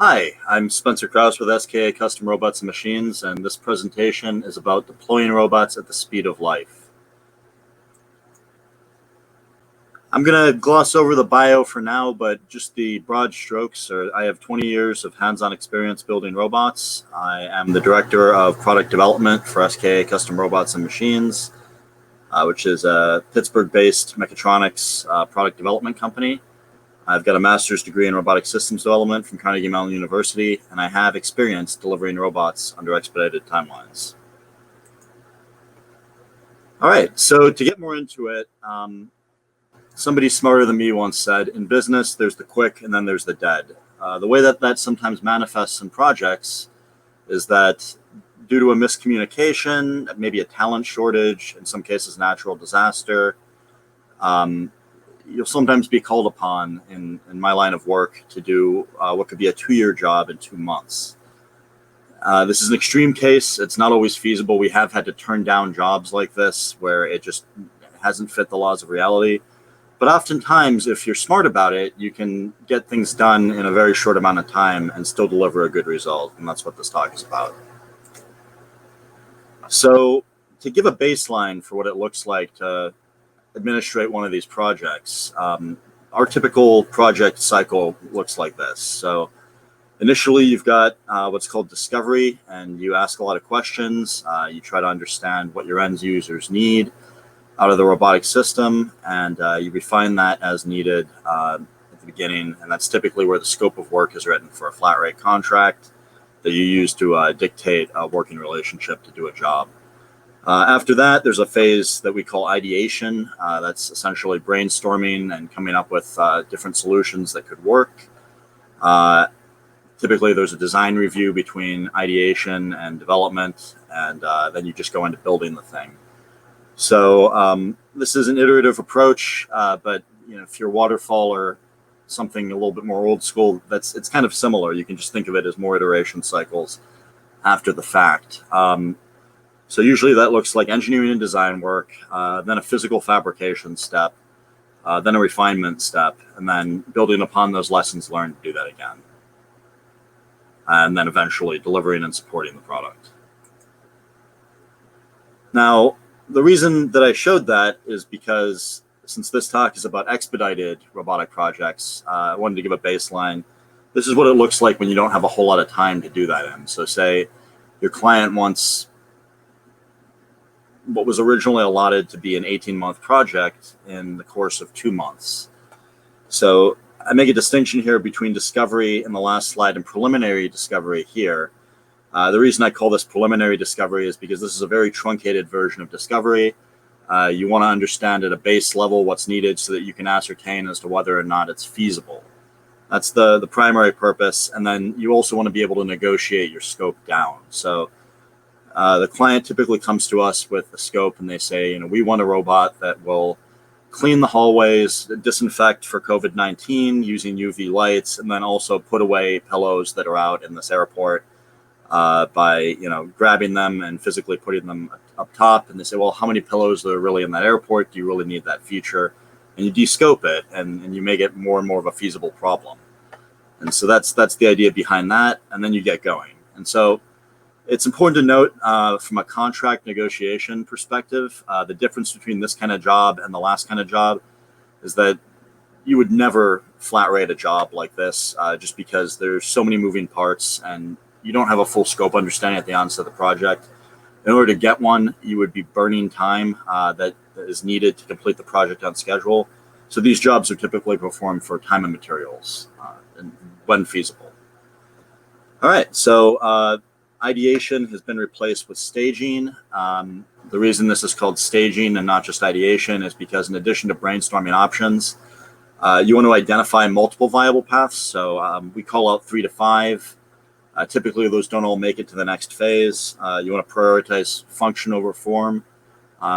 Hi, I'm Spencer Krause with SKA Custom Robots and Machines, and this presentation is about deploying robots at the speed of life. I'm going to gloss over the bio for now, but just the broad strokes are I have 20 years of hands-on experience building robots. I am the Director of Product Development for SKA Custom Robots and Machines, which is a Pittsburgh-based mechatronics product development company. I've got a master's degree in robotic systems development from Carnegie Mellon University, and I have experience delivering robots under expedited timelines. All right, so to get more into it, somebody smarter than me once said, in business, there's the quick and then there's the dead. The way that sometimes manifests in projects is that due to a miscommunication, maybe a talent shortage, in some cases natural disaster, you'll sometimes be called upon in my line of work to do what could be a 2-year job in 2 months. This is an extreme case. It's not always feasible. We have had to turn down jobs like this where it just hasn't fit the laws of reality. But oftentimes, if you're smart about it, you can get things done in a very short amount of time and still deliver a good result. And that's what this talk is about. So to give a baseline for what it looks like to administrate one of these projects, our typical project cycle looks like this. So initially you've got what's called discovery, and you ask a lot of questions. You try to understand what your end users need out of the robotic system, and you refine that as needed at the beginning. And that's typically where the scope of work is written for a flat rate contract that you use to dictate a working relationship to do a job. After that, there's a phase that we call ideation. That's essentially brainstorming and coming up with different solutions that could work. Typically, there's a design review between ideation and development, and then you just go into building the thing. So this is an iterative approach, but if you're waterfall or something a little bit more old school, it's kind of similar. You can just think of it as more iteration cycles after the fact. So usually that looks like engineering and design work, then a physical fabrication step, then a refinement step, and then building upon those lessons learned to do that again. And then eventually delivering and supporting the product. Now, the reason that I showed that is because since this talk is about expedited robotic projects, I wanted to give a baseline. This is what it looks like when you don't have a whole lot of time to do that in. So say your client wants what was originally allotted to be an 18-month project in the course of 2 months. So I make a distinction here between discovery in the last slide and preliminary discovery here. The reason I call this preliminary discovery is because this is a very truncated version of discovery. You want to understand at a base level what's needed so that you can ascertain as to whether or not it's feasible. That's the primary purpose. And then you also want to be able to negotiate your scope down. So the client typically comes to us with a scope and they say, we want a robot that will clean the hallways, disinfect for COVID-19 using UV lights, and then also put away pillows that are out in this airport by grabbing them and physically putting them up top. And they say, well, how many pillows are really in that airport? Do you really need that feature? And you de-scope it, and you make it more and more of a feasible problem. And so that's the idea behind that, and then you get going. And so it's important to note from a contract negotiation perspective, the difference between this kind of job and the last kind of job is that you would never flat rate a job like this just because there's so many moving parts and you don't have a full scope understanding at the onset of the project. In order to get one, you would be burning time that is needed to complete the project on schedule. So these jobs are typically performed for time and materials when feasible. All right, so ideation has been replaced with staging. The reason this is called staging and not just ideation is because in addition to brainstorming options, you want to identify multiple viable paths. So we call out 3 to 5. Typically, those don't all make it to the next phase. You want to prioritize function over form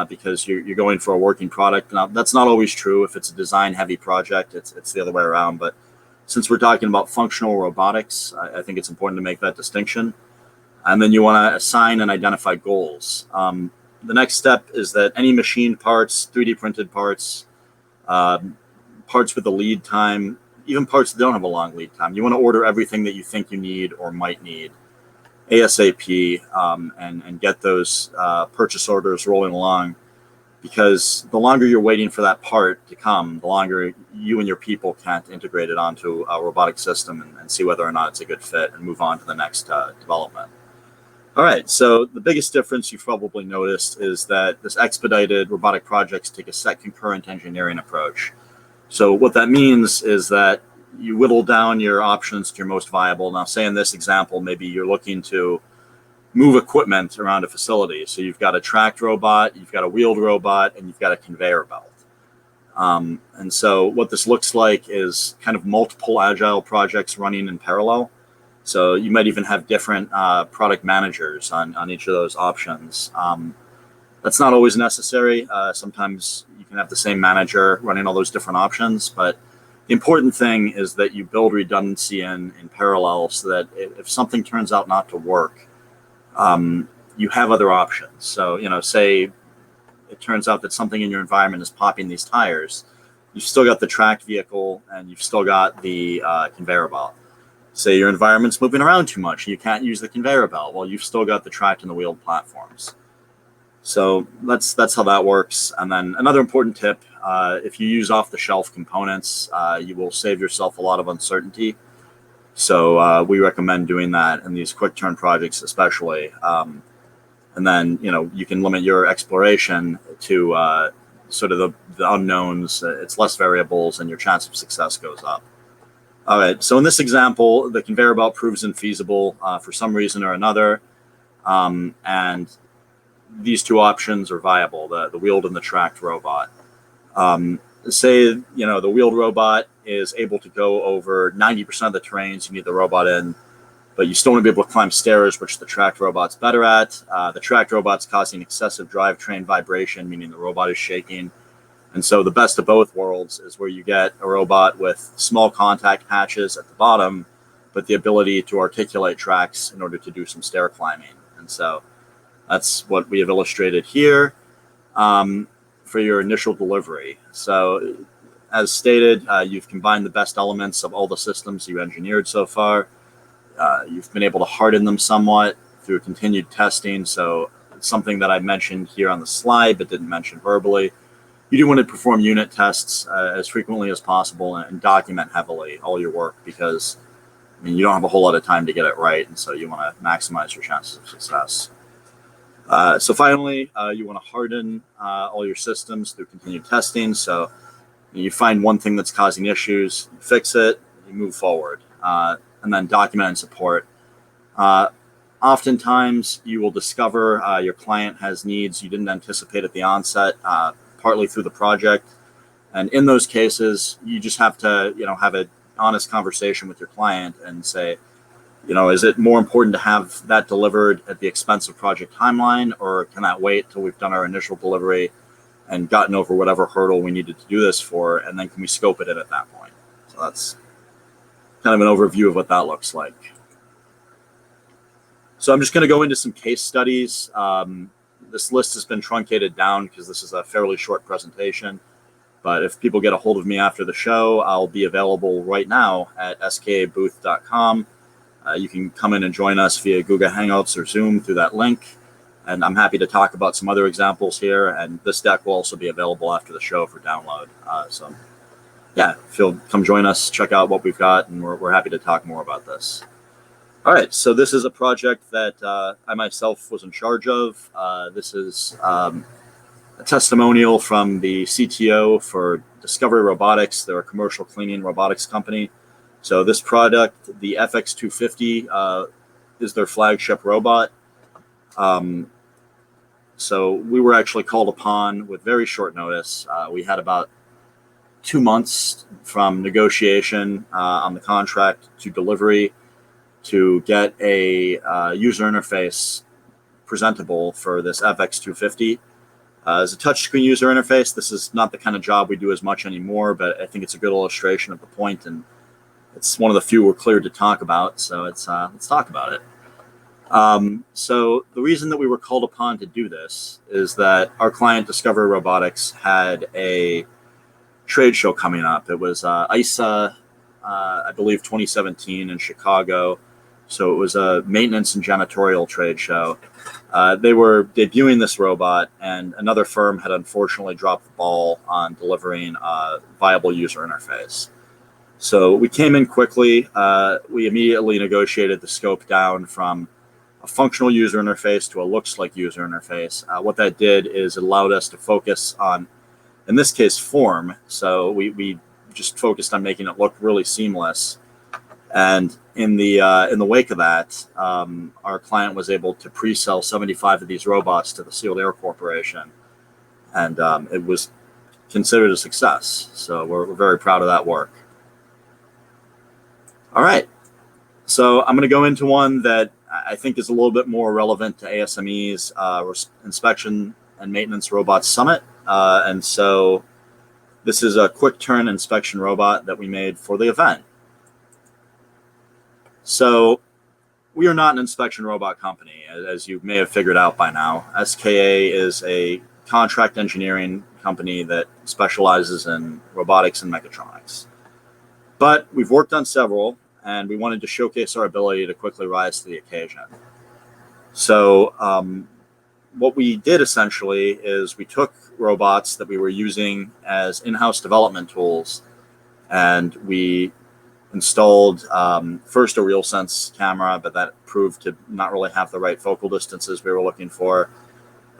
because you're going for a working product. Now, that's not always true. If it's a design-heavy project, it's the other way around. But since we're talking about functional robotics, I think it's important to make that distinction. And then you want to assign and identify goals. The next step is that any machined parts, 3D printed parts, parts with a lead time, even parts that don't have a long lead time. You want to order everything that you think you need or might need ASAP, and get those purchase orders rolling along, because the longer you're waiting for that part to come, the longer you and your people can't integrate it onto a robotic system and see whether or not it's a good fit and move on to the next development. All right, so the biggest difference you've probably noticed is that this expedited robotic projects take a set concurrent engineering approach. So what that means is that you whittle down your options to your most viable. Now, say in this example, maybe you're looking to move equipment around a facility. So you've got a tracked robot, you've got a wheeled robot, and you've got a conveyor belt. And so what this looks like is kind of multiple agile projects running in parallel. So you might even have different product managers on each of those options. That's not always necessary. Sometimes you can have the same manager running all those different options, but the important thing is that you build redundancy in parallel, so that if something turns out not to work, you have other options. So, say it turns out that something in your environment is popping these tires, you've still got the tracked vehicle and you've still got the conveyor belt. Say your environment's moving around too much and you can't use the conveyor belt, well, you've still got the tracked and the wheeled platforms. So that's how that works. And then another important tip, if you use off-the-shelf components, you will save yourself a lot of uncertainty. So we recommend doing that in these quick turn projects especially. And then, you can limit your exploration to sort of the unknowns. It's less variables and your chance of success goes up. All right, so in this example, the conveyor belt proves infeasible for some reason or another. And these two options are viable, the wheeled and the tracked robot. Say, the wheeled robot is able to go over 90% of the terrains you need the robot in, but you still want to be able to climb stairs, which the tracked robot's better at. The tracked robot's causing excessive drivetrain vibration, meaning the robot is shaking. And so the best of both worlds is where you get a robot with small contact patches at the bottom, but the ability to articulate tracks in order to do some stair climbing. And so that's what we have illustrated here for your initial delivery. So as stated, you've combined the best elements of all the systems you engineered so far. You've been able to harden them somewhat through continued testing. So it's something that I mentioned here on the slide, but didn't mention verbally. You do want to perform unit tests as frequently as possible and document heavily all your work, because you don't have a whole lot of time to get it right. And so you want to maximize your chances of success. So finally, you want to harden all your systems through continued testing. So you find one thing that's causing issues, you fix it, you move forward, and then document and support. Oftentimes, you will discover your client has needs you didn't anticipate at the onset, partly through the project. And in those cases, you just have to, have an honest conversation with your client and say, is it more important to have that delivered at the expense of project timeline, or can that wait till we've done our initial delivery and gotten over whatever hurdle we needed to do this for, and then can we scope it in at that point? So that's kind of an overview of what that looks like. So I'm just going to go into some case studies. This list has been truncated down because this is a fairly short presentation. But if people get a hold of me after the show, I'll be available right now at skabooth.com. You can come in and join us via Google Hangouts or Zoom through that link. And I'm happy to talk about some other examples here. And this deck will also be available after the show for download. So yeah, come join us, check out what we've got, and we're happy to talk more about this. All right, so this is a project that I myself was in charge of. This is a testimonial from the CTO for Discovery Robotics. They're a commercial cleaning robotics company. So this product, the FX250, is their flagship robot. So we were actually called upon with very short notice. We had about 2 months from negotiation on the contract to delivery to get a user interface presentable for this FX250. As a touchscreen user interface, this is not the kind of job we do as much anymore, but I think it's a good illustration of the point, and it's one of the few we're cleared to talk about, so let's talk about it. So the reason that we were called upon to do this is that our client, Discovery Robotics, had a trade show coming up. It was ISA I believe 2017 in Chicago. So it was a maintenance and janitorial trade show. They were debuting this robot, and another firm had unfortunately dropped the ball on delivering a viable user interface. So we came in quickly. We immediately negotiated the scope down from a functional user interface to a looks like user interface. What that did is it allowed us to focus on, in this case, form. So we just focused on making it look really seamless. And in the wake of that, our client was able to pre-sell 75 of these robots to the Sealed Air Corporation, and it was considered a success. So we're very proud of that work. All right, so I'm going to go into one that I think is a little bit more relevant to ASME's Inspection and Maintenance Robots Summit. And so this is a quick turn inspection robot that we made for the event. So we are not an inspection robot company, as you may have figured out by now. SKA is a contract engineering company that specializes in robotics and mechatronics. But we've worked on several, and we wanted to showcase our ability to quickly rise to the occasion. So what we did essentially is we took robots that we were using as in-house development tools, and we installed first a RealSense camera, but that proved to not really have the right focal distances we were looking for.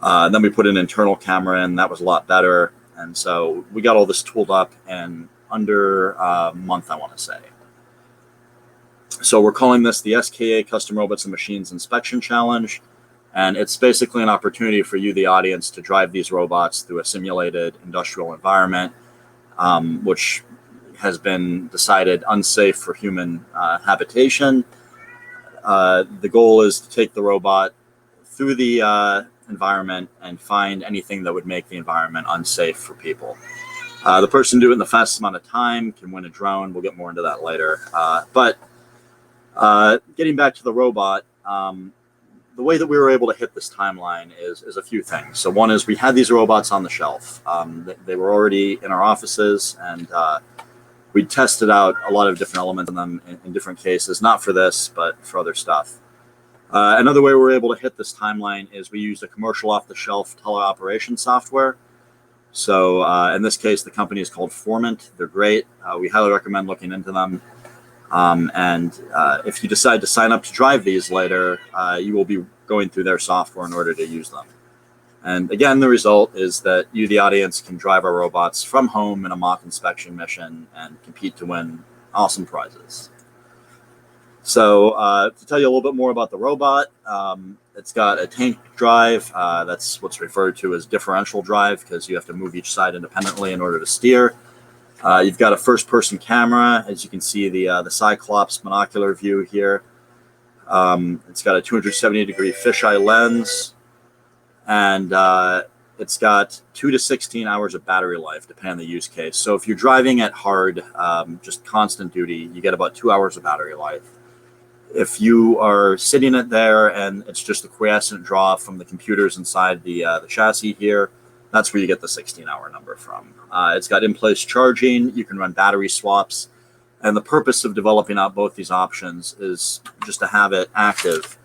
Then we put an internal camera in, that was a lot better. And so we got all this tooled up in under a month, I want to say. So we're calling this the SKA Custom Robots and Machines Inspection Challenge. And it's basically an opportunity for you, the audience, to drive these robots through a simulated industrial environment, which has been decided unsafe for human habitation. The goal is to take the robot through the environment and find anything that would make the environment unsafe for people. The person doing it in the fastest amount of time can win a drone. We'll get more into that later. But getting back to the robot, the way that we were able to hit this timeline is a few things. So one is we had these robots on the shelf. They were already in our offices, and we tested out a lot of different elements in them in different cases, not for this, but for other stuff. Another way we were able to hit this timeline is we used a commercial off-the-shelf teleoperation software. So in this case, the company is called Formant. They're great. We highly recommend looking into them. And if you decide to sign up to drive these later, you will be going through their software in order to use them. And again, the result is that you, the audience, can drive our robots from home in a mock inspection mission and compete to win awesome prizes. So to tell you a little bit more about the robot, it's got a tank drive. That's what's referred to as differential drive, because you have to move each side independently in order to steer. You've got a first-person camera, as you can see the Cyclops monocular view here. It's got a 270-degree fisheye lens, and it's got 2 to 16 hours of battery life, depending on the use case. So if you're driving at hard, just constant duty, you get about 2 hours of battery life. If you are sitting it there and it's just a quiescent draw from the computers inside the chassis here, that's where you get the 16-hour number from. It's got in-place charging. You can run battery swaps. And the purpose of developing out both these options is just to have it active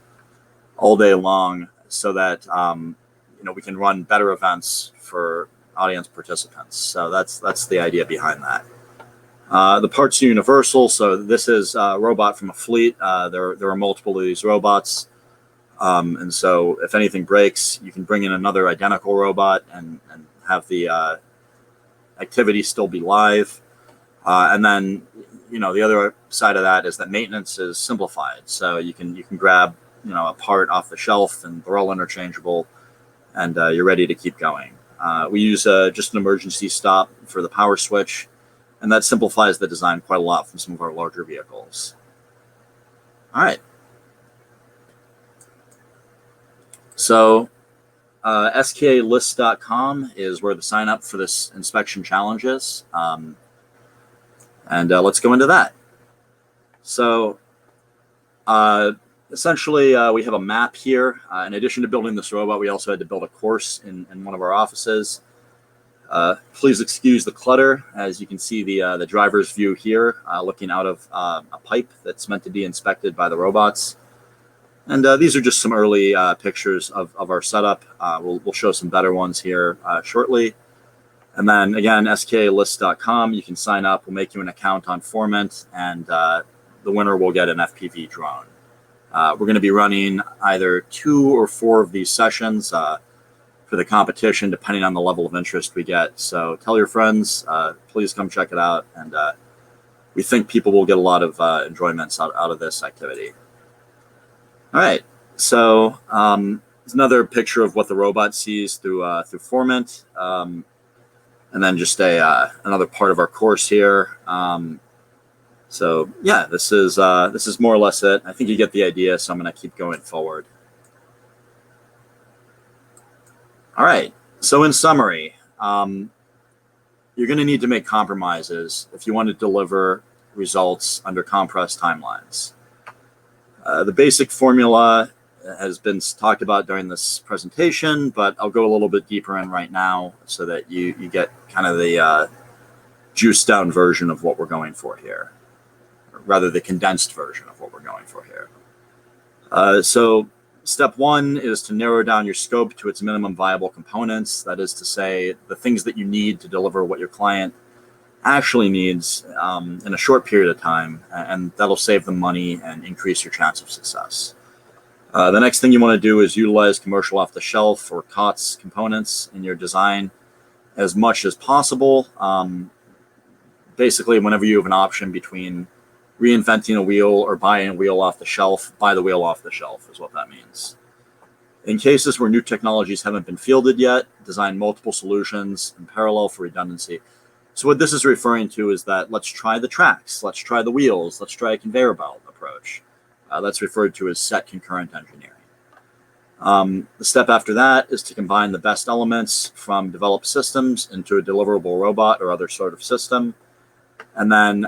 all day long so that we can run better events for audience participants. So that's the idea behind that. The parts are universal. So this is a robot from a fleet. There are multiple of these robots. And so if anything breaks, you can bring in another identical robot and have the activity still be live. And then, the other side of that is that maintenance is simplified. So you can grab, a part off the shelf, and they're all interchangeable, and you're ready to keep going. We use just an emergency stop for the power switch, and that simplifies the design quite a lot from some of our larger vehicles. All right. So SKAlist.com is where the sign up for this inspection challenge is. And let's go into that. So essentially, we have a map here. In addition to building this robot, we also had to build a course in one of our offices. Please excuse the clutter. As you can see, the driver's view here, looking out of a pipe that's meant to be inspected by the robots. And these are just some early pictures of our setup. We'll show some better ones here shortly. And then again, skalist.com, you can sign up. We'll make you an account on Formant, and the winner will get an FPV drone. We're going to be running either 2 or 4 of these sessions for the competition, depending on the level of interest we get. So tell your friends, please come check it out. And we think people will get a lot of enjoyments out of this activity. All right, so there's another picture of what the robot sees through Formant. And then just another part of our course here. So yeah, this is more or less it. I think you get the idea, so I'm going to keep going forward. All right, so in summary, you're going to need to make compromises if you want to deliver results under compressed timelines. The basic formula has been talked about during this presentation, but I'll go a little bit deeper in right now so that you get kind of the juiced down version of what we're going for here, or rather the condensed version of what we're going for here. So step 1 is to narrow down your scope to its minimum viable components. That is to say, the things that you need to deliver what your client actually needs in a short period of time, and that'll save them money and increase your chance of success. The next thing you want to do is utilize commercial off-the-shelf or COTS components in your design as much as possible. Basically, whenever you have an option between reinventing a wheel or buying a wheel off the shelf, buy the wheel off the shelf is what that means. In cases where new technologies haven't been fielded yet, design multiple solutions in parallel for redundancy. So what this is referring to is that let's try the tracks, let's try the wheels, let's try a conveyor belt approach. That's referred to as set concurrent engineering. The step after that is to combine the best elements from developed systems into a deliverable robot or other sort of system. And then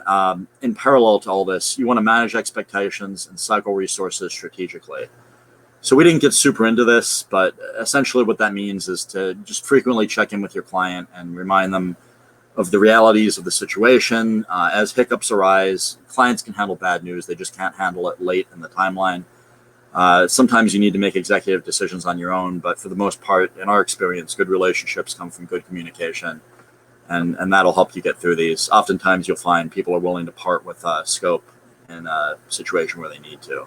in parallel to all this, you want to manage expectations and cycle resources strategically. So we didn't get super into this, but essentially what that means is to just frequently check in with your client and remind them of the realities of the situation. As hiccups arise, clients can handle bad news. They just can't handle it late in the timeline. Sometimes you need to make executive decisions on your own, but for the most part, in our experience, good relationships come from good communication, and that'll help you get through these. Oftentimes you'll find people are willing to part with scope in a situation where they need to.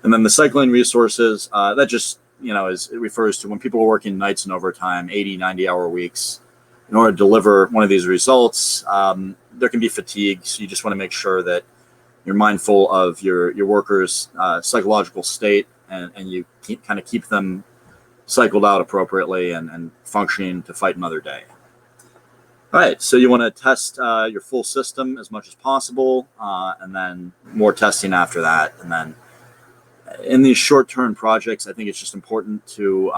And then the cycling resources, that just, it refers to when people are working nights and overtime, 80, 90-hour weeks. In order to deliver one of these results, there can be fatigue. So you just want to make sure that you're mindful of your workers' psychological state, and you kind of keep them cycled out appropriately and functioning to fight another day. All right, so you want to test your full system as much as possible, and then more testing after that. And then in these short-term projects, I think it's just important to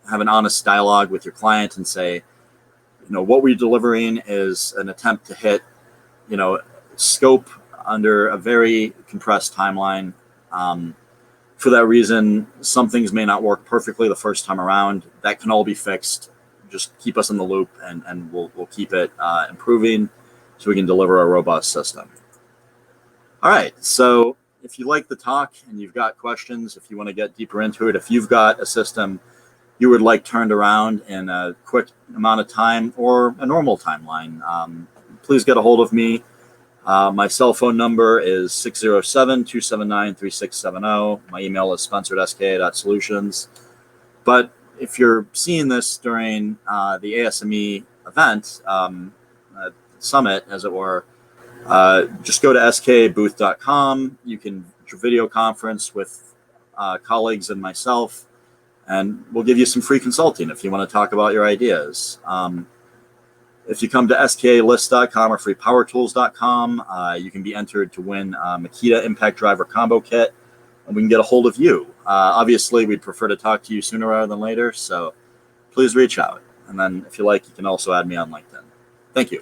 have an honest dialogue with your client and say, what we're delivering is an attempt to hit, scope under a very compressed timeline. For that reason, some things may not work perfectly the first time around. That can all be fixed. Just keep us in the loop, and we'll keep it improving so we can deliver a robust system. All right, so if you like the talk and you've got questions, if you want to get deeper into it, if you've got a system you would like turned around in a quick amount of time or a normal timeline, please get a hold of me. My cell phone number is 607-279-3670. My email is spencer@ska.solutions. But if you're seeing this during the ASME event, summit, as it were, just go to skbooth.com. You can video conference with colleagues and myself, and we'll give you some free consulting if you want to talk about your ideas. If you come to skalist.com or freepowertools.com, you can be entered to win a Makita Impact Driver Combo Kit, and we can get a hold of you. Obviously, we'd prefer to talk to you sooner rather than later, so please reach out. And then if you like, you can also add me on LinkedIn. Thank you.